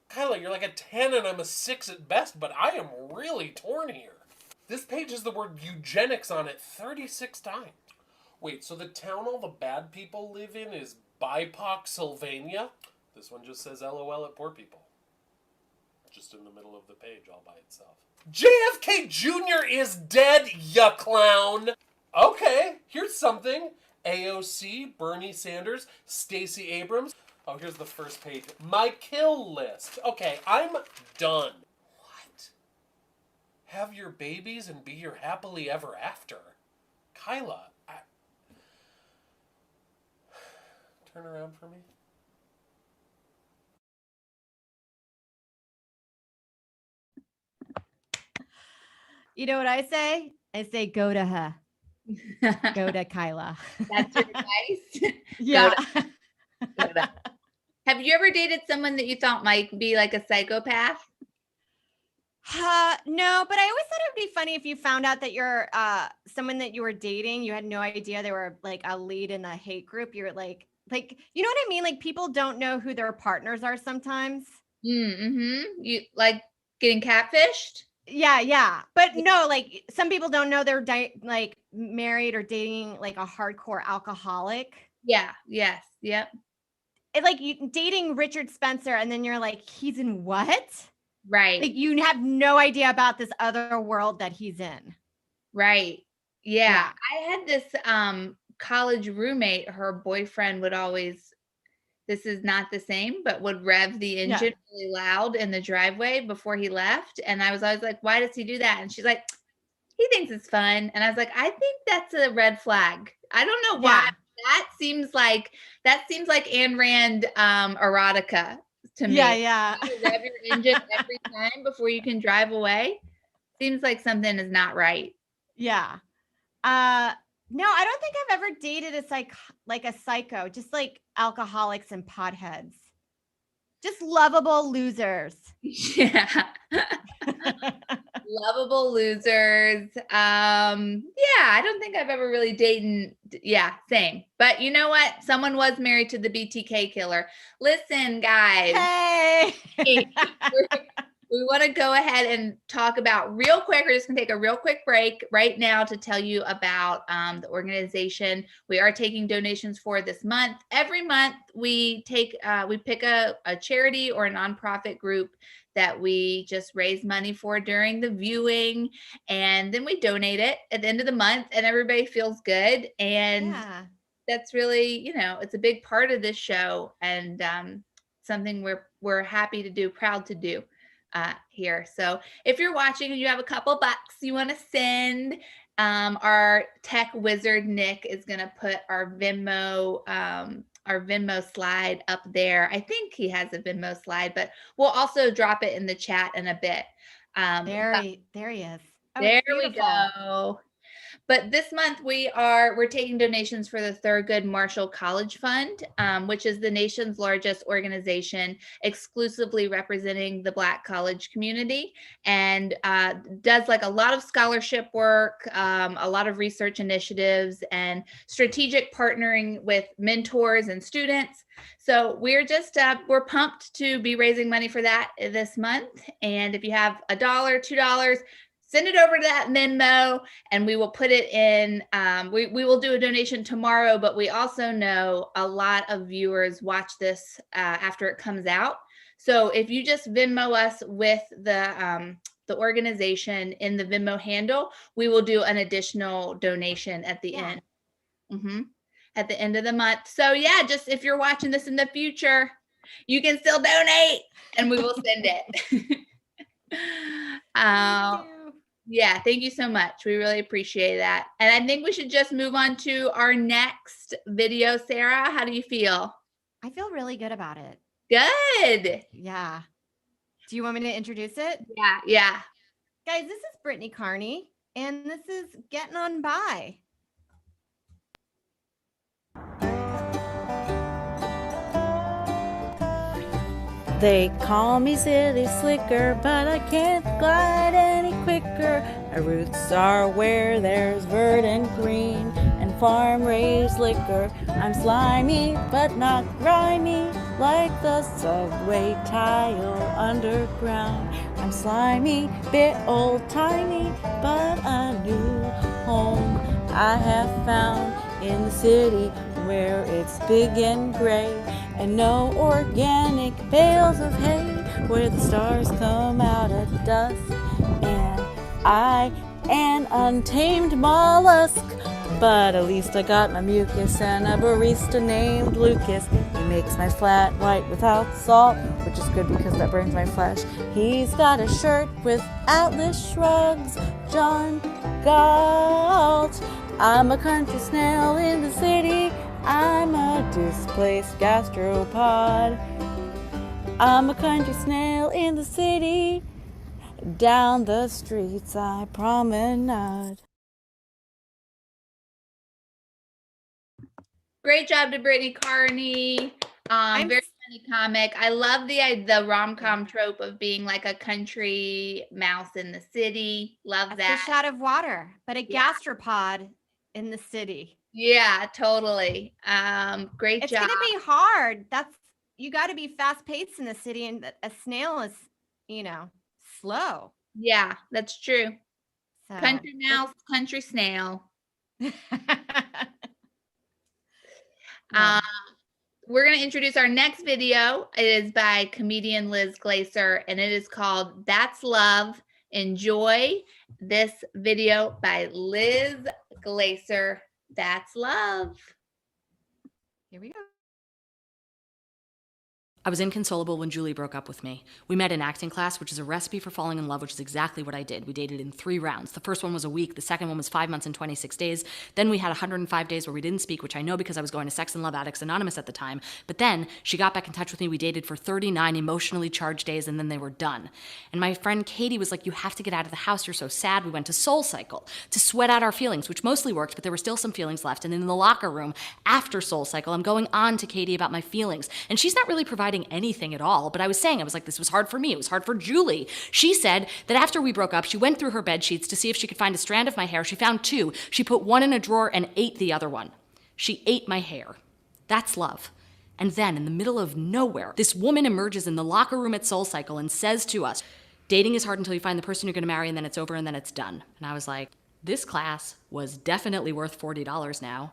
Kyla, you're like a 10 and I'm a 6 at best, but I am really torn here. This page has the word eugenics on it 36 times. Wait, so the town all the bad people live in is BIPOC, Sylvania? This one just says LOL at poor people. Just in the middle of the page all by itself. JFK Jr. is dead, ya clown! Okay, here's something. AOC, Bernie Sanders, Stacey Abrams. Oh, here's the first page. My kill list. Okay, I'm done. What? Have your babies and be your happily ever after. Kyla, turn around for me. You know what I say? I say go to her. Go to Kyla. That's your advice? Yeah. Go to. Have you ever dated someone that you thought might be like a psychopath? No, but I always thought it would be funny if you found out that you're someone that you were dating, you had no idea they were like a lead in a hate group. You're like, you know what I mean? Like people don't know who their partners are sometimes. Mm-hmm. You like getting catfished? Yeah. But no, like some people don't know they're like married or dating like a hardcore alcoholic. Yeah. Yes. Yep. Like you dating Richard Spencer and then you're like, he's in what? Right. Like you have no idea about this other world that he's in. Right. Yeah. I had this college roommate, her boyfriend would always, this is not the same, but would rev the engine really loud in the driveway before he left. And I was always like, why does he do that? And she's like, he thinks it's fun. And I was like, I think that's a red flag. I don't know why. That seems like Ayn Rand erotica to me. Yeah. You rev your engine every time before you can drive away. Seems like something is not right. Yeah. No, I don't think I've ever dated a psycho, just like alcoholics and potheads. Just lovable losers. Yeah. Lovable losers. Yeah, I don't think I've ever really dated. Yeah, same. But you know what? Someone was married to the BTK killer. Listen, guys. Hey. We want to go ahead and talk about real quick. We're just going to take a real quick break right now to tell you about the organization we are taking donations for this month. Every month we pick a charity or a nonprofit group that we just raise money for during the viewing, and then we donate it at the end of the month, and everybody feels good. And that's really, it's a big part of this show, and something we're happy to do, proud to do here. So if you're watching and you have a couple bucks you want to send, our tech wizard Nick is going to put our Venmo slide up there. I think he has a Venmo slide, but we'll also drop it in the chat in a bit. There he is. Oh, there we go. But this month we're taking donations for the Thurgood Marshall College Fund, which is the nation's largest organization exclusively representing the Black college community, and does like a lot of scholarship work, a lot of research initiatives, and strategic partnering with mentors and students. So we're just we're pumped to be raising money for that this month. And if you have $1, $2, send it over to that Venmo, and we will put it in. We will do a donation tomorrow, but we also know a lot of viewers watch this after it comes out. So if you just Venmo us with the organization in the Venmo handle, we will do an additional donation at the end. At the end of the month. So yeah, just if you're watching this in the future, you can still donate, and we will send it. Yeah, thank you so much. We really appreciate that. And I think we should just move on to our next video. Sarah, how do you feel? I feel really good about it. Good. Yeah. Do you want me to introduce it? Yeah. Guys, this is Brittany Carney, and this is Getting On By. They call me Silly Slicker, but I can't glide any quicker. My roots are where there's verdant green, and farm-raised liquor. I'm slimy, but not grimy, like the subway tile underground. I'm slimy, bit old-timey, but a new home I have found in the city where it's big and gray, and no organic bales of hay, where the stars come out at dusk. And I an untamed mollusk, but at least I got my mucus and a barista named Lucas. He makes my flat white without salt, which is good because that burns my flesh. He's got a shirt with Atlas shrugs, John Galt. I'm a country snail in the city, I'm a displaced gastropod. I'm a country snail in the city, down the streets I promenade. Great job to Brittany Carney. Very funny comic. I love the rom-com trope of being like a country mouse in the city. Love A that. fish out of water, but a gastropod in the city. Yeah, totally. Great It's job. gonna be hard. You got to be fast paced in the city, and a snail is, slow. Yeah, that's true. So, Country mouse, country snail. We're going to introduce our next video. It is by comedian Liz Glazer, and it is called That's Love. Enjoy this video by Liz Glazer. That's Love. Here we go. I was inconsolable when Julie broke up with me. We met in acting class, which is a recipe for falling in love, which is exactly what I did. We dated in 3 rounds. The first one was a week. The second one was 5 months and 26 days. Then we had 105 days where we didn't speak, which I know because I was going to Sex and Love Addicts Anonymous at the time. But then she got back in touch with me. We dated for 39 emotionally charged days, and then they were done. And my friend Katie was like, you have to get out of the house. You're so sad. We went to Soul Cycle to sweat out our feelings, which mostly worked, but there were still some feelings left. And in the locker room after Soul Cycle, I'm going on to Katie about my feelings. And she's not really providing anything at all. But I was like, this was hard for me. It was hard for Julie. She said that after we broke up, she went through her bed sheets to see if she could find a strand of my hair. She found 2. She put one in a drawer and ate the other one. She ate my hair. That's love. And then in the middle of nowhere, this woman emerges in the locker room at Soul Cycle and says to us, dating is hard until you find the person you're going to marry, and then it's over and then it's done. And I was like, this class was definitely worth $40 now.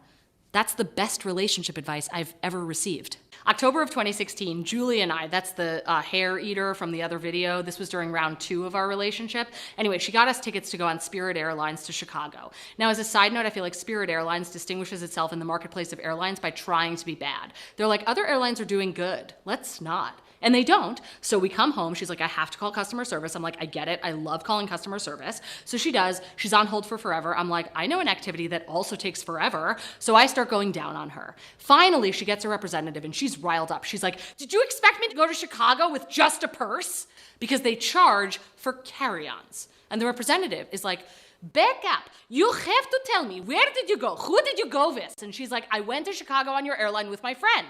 That's the best relationship advice I've ever received. October of 2016, Julie and I, that's the hair eater from the other video. This was during round 2 of our relationship. Anyway, she got us tickets to go on Spirit Airlines to Chicago. Now, as a side note, I feel like Spirit Airlines distinguishes itself in the marketplace of airlines by trying to be bad. They're like, other airlines are doing good. Let's not. And they don't. So we come home. She's like, I have to call customer service. I'm like, I get it. I love calling customer service. So she does. She's on hold for forever. I'm like, I know an activity that also takes forever. So I start going down on her. Finally, she gets a representative and she's riled up. She's like, did you expect me to go to Chicago with just a purse? Because they charge for carry-ons. And the representative is like, back up. You have to tell me, where did you go? Who did you go with? And she's like, I went to Chicago on your airline with my friend.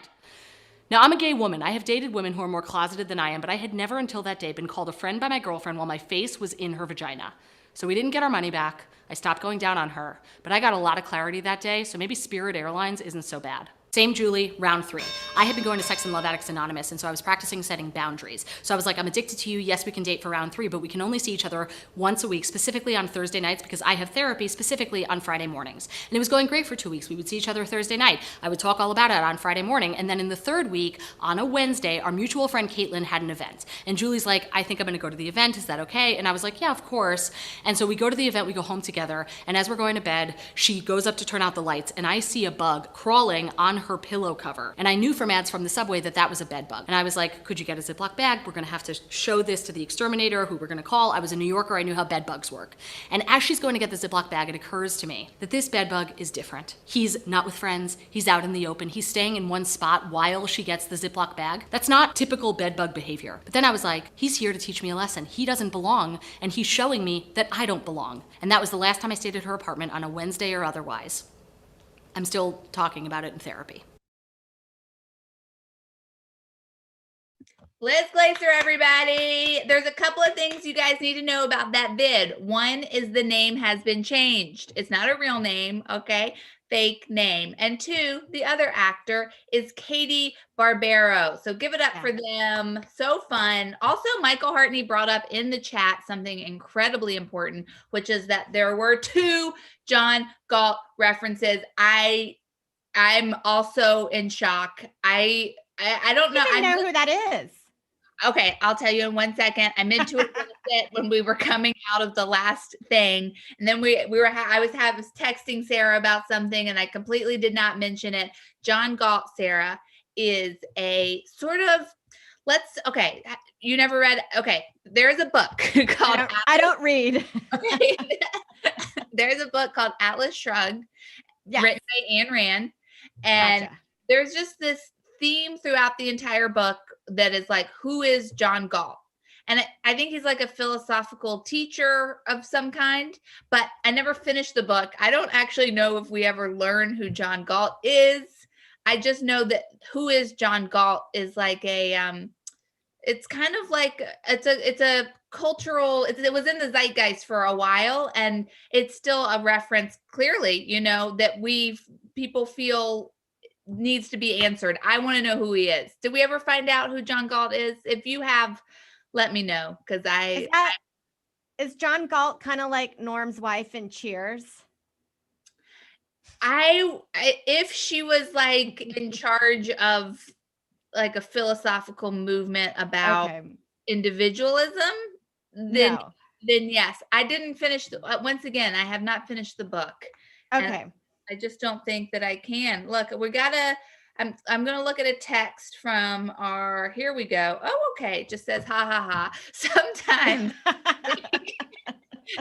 Now, I'm a gay woman. I have dated women who are more closeted than I am, but I had never until that day been called a friend by my girlfriend while my face was in her vagina. So we didn't get our money back. I stopped going down on her. But I got a lot of clarity that day, so maybe Spirit Airlines isn't so bad. Same Julie, round 3. I had been going to Sex and Love Addicts Anonymous, and so I was practicing setting boundaries. So I was like, I'm addicted to you. Yes, we can date for round 3, but we can only see each other once a week, specifically on Thursday nights, because I have therapy specifically on Friday mornings. And it was going great for 2 weeks. We would see each other Thursday night. I would talk all about it on Friday morning. And then in the 3rd week, on a Wednesday, our mutual friend Caitlin had an event. And Julie's like, I think I'm going to go to the event. Is that okay? And I was like, yeah, of course. And so we go to the event. We go home together. And as we're going to bed, she goes up to turn out the lights. And I see a bug crawling on her pillow cover. And I knew from ads from the subway that that was a bed bug. And I was like, could you get a Ziploc bag? We're going to have to show this to the exterminator who we're going to call. I was a New Yorker. I knew how bed bugs work. And as she's going to get the Ziploc bag, it occurs to me that this bed bug is different. He's not with friends. He's out in the open. He's staying in one spot while she gets the Ziploc bag. That's not typical bed bug behavior. But then I was like, he's here to teach me a lesson. He doesn't belong. And he's showing me that I don't belong. And that was the last time I stayed at her apartment on a Wednesday or otherwise. I'm still talking about it in therapy. Liz Glazer, everybody. There's a couple of things you guys need to know about that vid. One is the name has been changed. It's not a real name, okay? fake name. And 2, the other actor is Katie Barbero. So give it up for them. So fun. Also, Michael Hartney brought up in the chat something incredibly important, which is that there were 2 John Galt references. I'm also in shock. I don't know. I know who that is. Okay, I'll tell you in 1 second. I'm into it a little bit when we were coming out of the last thing, and then I was texting Sarah about something, and I completely did not mention it. John Galt, Sarah, is a sort of okay. You never read? Okay, there's a book called. I don't read. Okay, there's a book called Atlas Shrugged, written by Ayn Rand, and there's just this theme throughout the entire book that is like, who is John Galt? And I think he's like a philosophical teacher of some kind, but I never finished the book. I don't actually know if we ever learn who John Galt is. I just know that who is John Galt is like it's kind of like, it's a cultural, it was in the zeitgeist for a while, and it's still a reference clearly, that people feel needs to be answered. I want to know who he is. Did we ever find out who John Galt is? If you have, let me know, because is John Galt kind of like Norm's wife in Cheers? If she was like in charge of like a philosophical movement about individualism, then yes. I didn't finish once again, I have not finished the book. Okay. I just don't think that I can. Look, I'm going to look at a text from here we go. Oh, okay. It just says, ha, ha, ha. Sometimes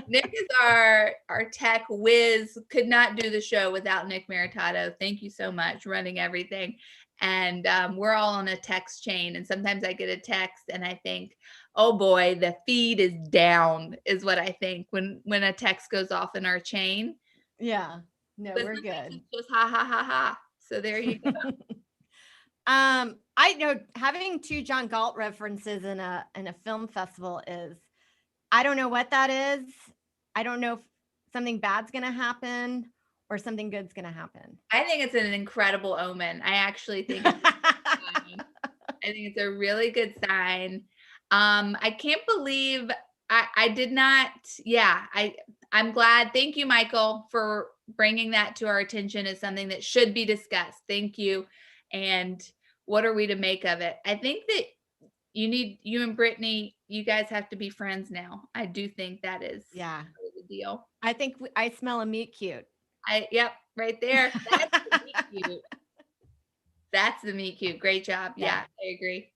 Nick is our tech whiz, could not do the show without Nick Maritato. Thank you so much, running everything. And we're all on a text chain. And sometimes I get a text and I think, oh boy, the feed is down, is what I think when a text goes off in our chain. Yeah. No, but we're good. It's just ha, ha, ha, ha. So there you go. I know having 2 John Galt references in a film festival is, I don't know what that is. I don't know if something bad's going to happen or something good's going to happen. I think it's an incredible omen. I actually think it's I think it's a really good sign. I can't believe I did not. Yeah, I'm glad. Thank you, Michael, for bringing that to our attention as something that should be discussed. Thank you. And what are we to make of it? I think that you and Brittany, you guys have to be friends now. I do think that is the deal. I think I smell a meet cute. Yep, right there. That's the meet cute. That's the meet cute. Great job. Yeah, I agree.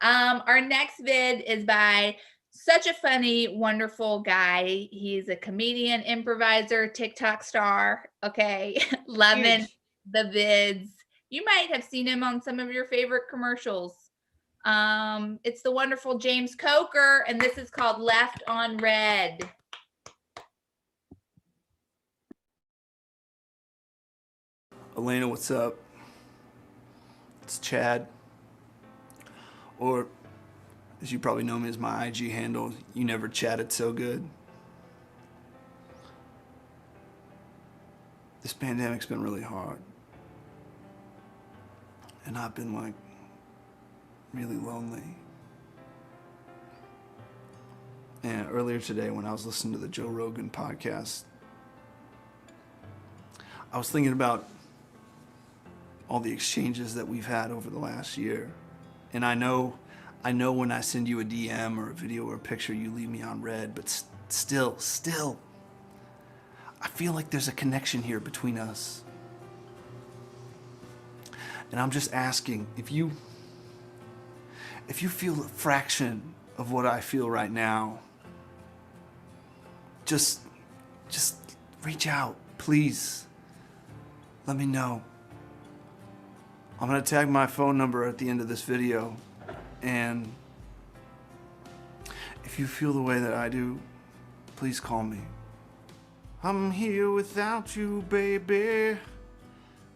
Our next vid is by such a funny, wonderful guy. He's a comedian, improviser, TikTok star. Okay. Loving the vids. You might have seen him on some of your favorite commercials. It's the wonderful James Coker, and this is called Left on Red. Elena, what's up? It's Chad. Or, as you probably know me as my IG handle, you never chatted so good. This pandemic's been really hard. And I've been like, really lonely. And earlier today when I was listening to the Joe Rogan podcast, I was thinking about all the exchanges that we've had over the last year. And I know when I send you a DM or a video or a picture, you leave me on red, but still, I feel like there's a connection here between us. And I'm just asking, if you feel a fraction of what I feel right now, just reach out, please. Let me know. I'm gonna tag my phone number at the end of this video, and if you feel the way that I do, please call me. I'm here without you, baby,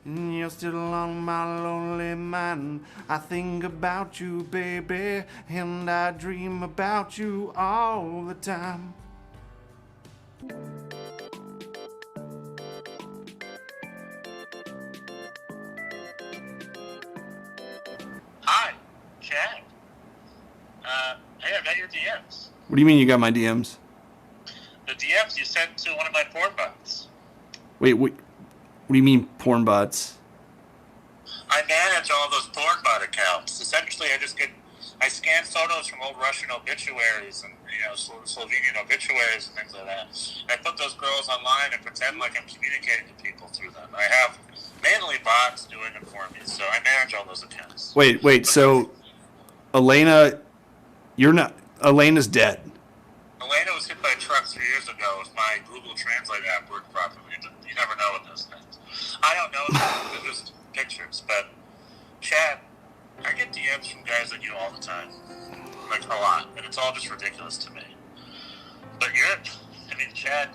and you're still on my lonely mind. I think about you, baby, and I dream about you all the time. Hi, Chad. Hey, I got your DMs. What do you mean you got my DMs? The DMs you sent to one of my porn bots. Wait, what do you mean porn bots? I manage all those porn bot accounts. Essentially, I scan photos from old Russian obituaries and Slovenian obituaries and things like that. And I put those girls online and pretend like I'm communicating to people through them. I have mainly bots doing it for me, so I manage all those accounts. Wait. So, Elena's dead. Elena was hit by a truck 3 years ago if my Google Translate app worked properly. You never know with those things. I don't know them. They're just pictures. But, Chad, I get DMs from guys like you all the time. Like, a lot. And it's all just ridiculous to me. But Chad,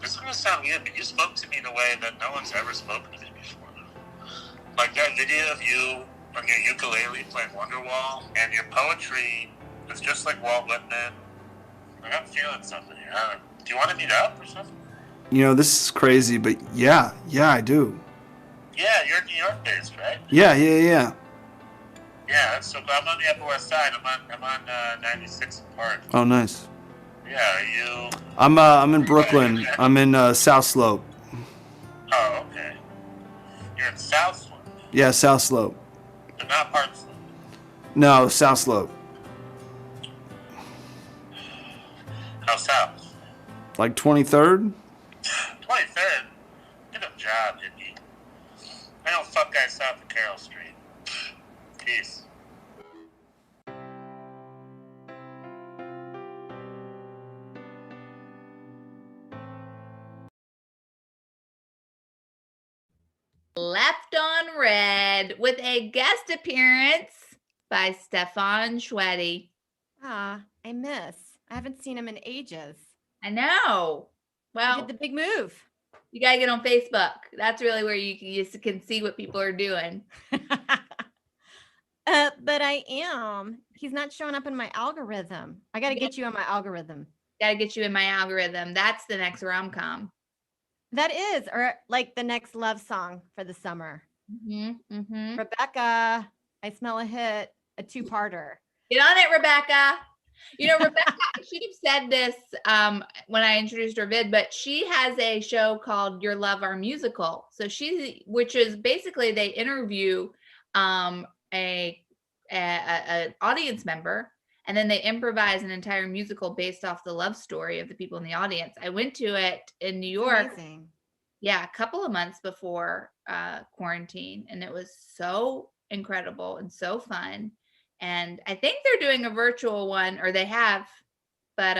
this is going to sound weird, but you spoke to me in a way that no one's ever spoken to me before. Like that video of you on your ukulele playing Wonderwall, and your poetry is just like Walt Whitman. Like, I'm feeling something here. Do you want to meet up or something? This is crazy, but yeah, I do. Yeah, you're New York based, right? Yeah. Yeah, that's so. I'm on the Upper West Side. I'm on 96 and Park. Oh, nice. Yeah, are you? I'm in Brooklyn. I'm in South Slope. Oh, okay. You're in South Slope. Yeah, South Slope. But not Park Slope. No, South Slope. How south? Like 23rd? 23rd? Get a job, hippie. I don't fuck guys south of Carroll Street. Peace. Left on Red with a guest appearance by Stefan Schweddy. I haven't seen him in ages. I know. Well, he did the big move. You gotta get on Facebook. That's really where you can see what people are doing. But I am. He's not showing up in my algorithm. I got to get you on my algorithm. Gotta get you in my algorithm. That's the next rom-com. That is, or like the next love song for the summer. Rebecca, I smell a hit, a two-parter. Get on it, Rebecca. Rebecca, I should have said this when I introduced her vid, but she has a show called Your Love, Our Musical. So which is basically they interview an audience member, and then they improvise an entire musical based off the love story of the people in the audience. I went to it in New York. Amazing. Yeah, a couple of months before quarantine, and it was so incredible and so fun. And I think they're doing a virtual one, or they have. But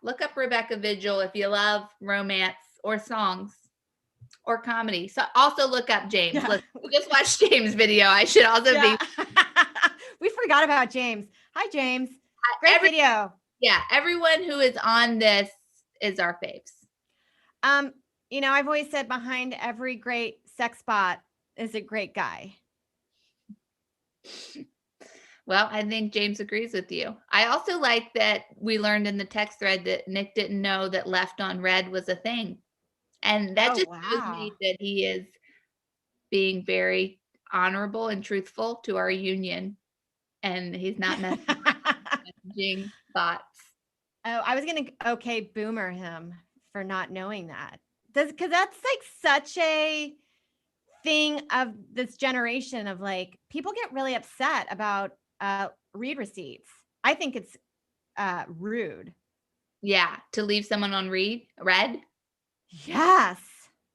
look up Rebecca Vigil if you love romance or songs or comedy. So also look up James. Yeah. We just watched James' video. I should also be. We forgot about James. Hi, James. Great video. Yeah, everyone who is on this is our faves. I've always said behind every great sex bot is a great guy. Well, I think James agrees with you. I also like that we learned in the text thread that Nick didn't know that Left on Red was a thing. And that shows me that he is being very honorable and truthful to our union. And he's not messaging bots. Oh, I was going to boomer him for not knowing that. Because that's like such a thing of this generation of like, people get really upset about read receipts. I think it's rude. Yeah, to leave someone on read. Yes.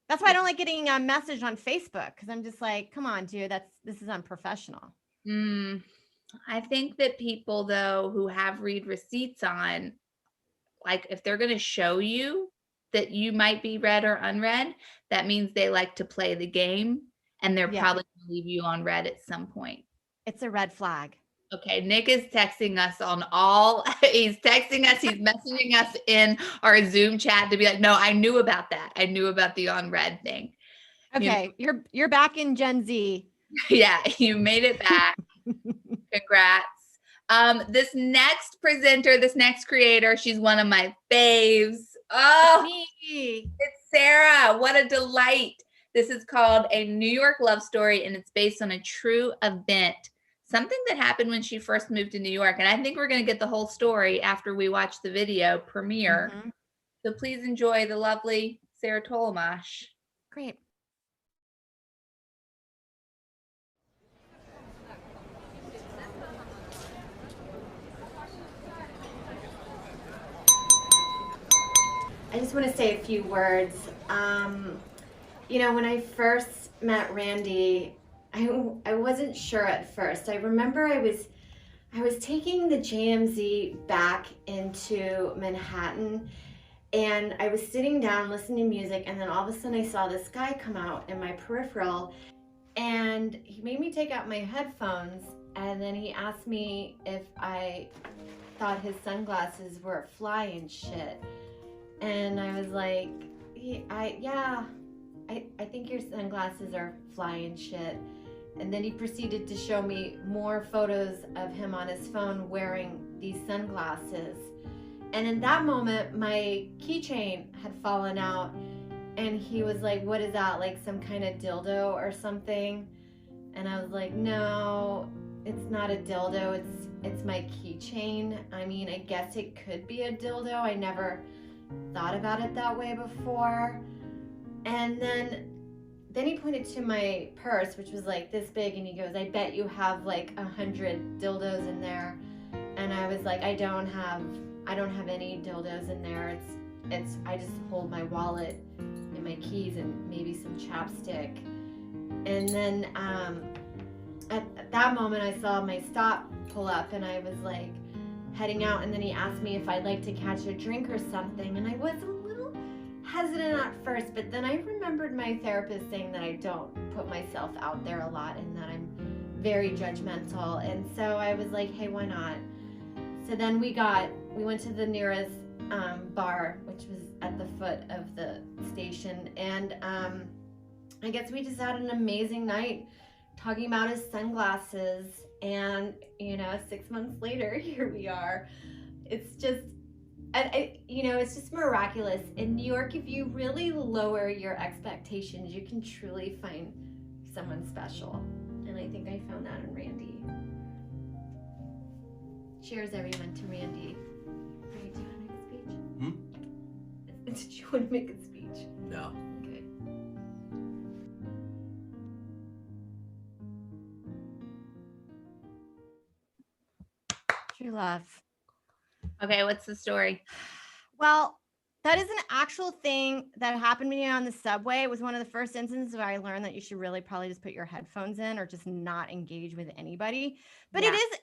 That's why I don't like getting a message on Facebook, because I'm just like, come on, dude, this is unprofessional. I think that people, though, who have read receipts on, like if they're going to show you that you might be read or unread, that means they like to play the game, and they're probably going to leave you on read at some point. It's a red flag. Okay, Nick is texting us he's texting us, he's messaging us in our Zoom chat to be like, no, I knew about that. I knew about the on red thing. Okay, you're back in Gen Z. Yeah, you made it back. Congrats. This next presenter, this next creator, she's one of my faves. Oh, it's Sarah. What a delight. This is called A New York Love Story, and it's based on a true event. Something that happened when she first moved to New York. And I think we're going to get the whole story after we watch the video premiere. Mhm. So please enjoy the lovely Sarah Tollemache. Great. I just want to say a few words. You know, when I first met Randy, I wasn't sure at first. I remember I was taking the JMZ back into Manhattan, and I was sitting down listening to music, and then all of a sudden I saw this guy come out in my peripheral, and he made me take out my headphones, and then he asked me if I thought his sunglasses were flying shit. And I was like, I think your sunglasses are flying shit. And then he proceeded to show me more photos of him on his phone wearing these sunglasses. And in that moment, my keychain had fallen out, and he was like, what is that, like some kind of dildo or something? And I was like, no, it's not a dildo, it's my keychain. I mean, I guess it could be a dildo. I never thought about it that way before. And then he pointed to my purse, which was like this big, and he goes, I bet you have like 100 dildos in there. And I was like, I don't have any dildos in there. It's I just hold my wallet and my keys and maybe some chapstick. And then at that moment I saw my stop pull up, and I was like heading out, and then he asked me if I'd like to catch a drink or something, and I was a little hesitant at first, but then I remembered my therapist saying that I don't put myself out there a lot and that I'm very judgmental, and so I was like, hey, why not? So then we went to the nearest bar, which was at the foot of the station, and I guess we just had an amazing night talking about his sunglasses. And, you know, 6 months later, here we are. It's just, it's just miraculous. In New York, if you really lower your expectations, you can truly find someone special. And I think I found that in Randy. Cheers, everyone, to Randy. Are you doing a speech? Did you want to make a speech? No. Okay. True love. Okay, what's the story? Well, that is an actual thing that happened to me on the subway. It was one of the first instances where I learned that you should really probably just put your headphones in or just not engage with anybody. But Yeah. it is,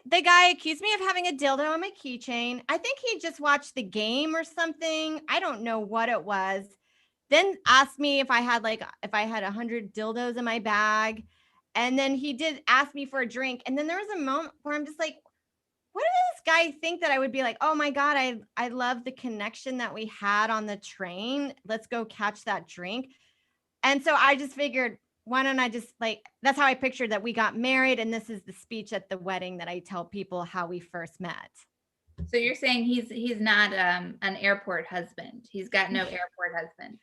the guy accused me of having a dildo on my keychain. I think he just watched the game or something. I don't know what it was. Then asked me if I had 100 dildos in my bag. And then he did ask me for a drink. And then there was a moment where I'm just like, what did this guy think that I would be like, oh my God, I love the connection that we had on the train. Let's go catch that drink. And so I just figured, why don't I just that's how I pictured that we got married. And this is the speech at the wedding that I tell people how we first met. So you're saying he's not an airport husband. He's got no airport husband.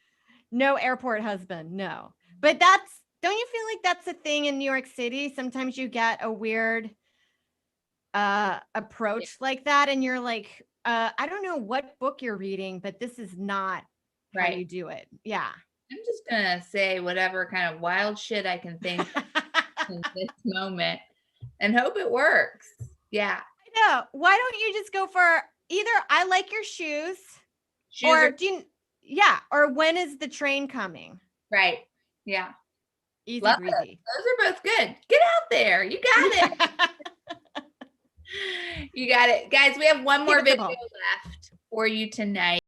No airport husband, no. But don't you feel like that's a thing in New York City? Sometimes you get a weird approach like that, and you're like, I don't know what book you're reading, but this is not how you do it. Yeah. I'm just gonna say whatever kind of wild shit I can think in this moment and hope it works. Yeah. I know. Why don't you just go for either I like your shoes or or when is the train coming? Right. Yeah. Easy Love breezy. it. Those are both good. Get out there. You got it. You got it. Guys, we have one more video left for you tonight.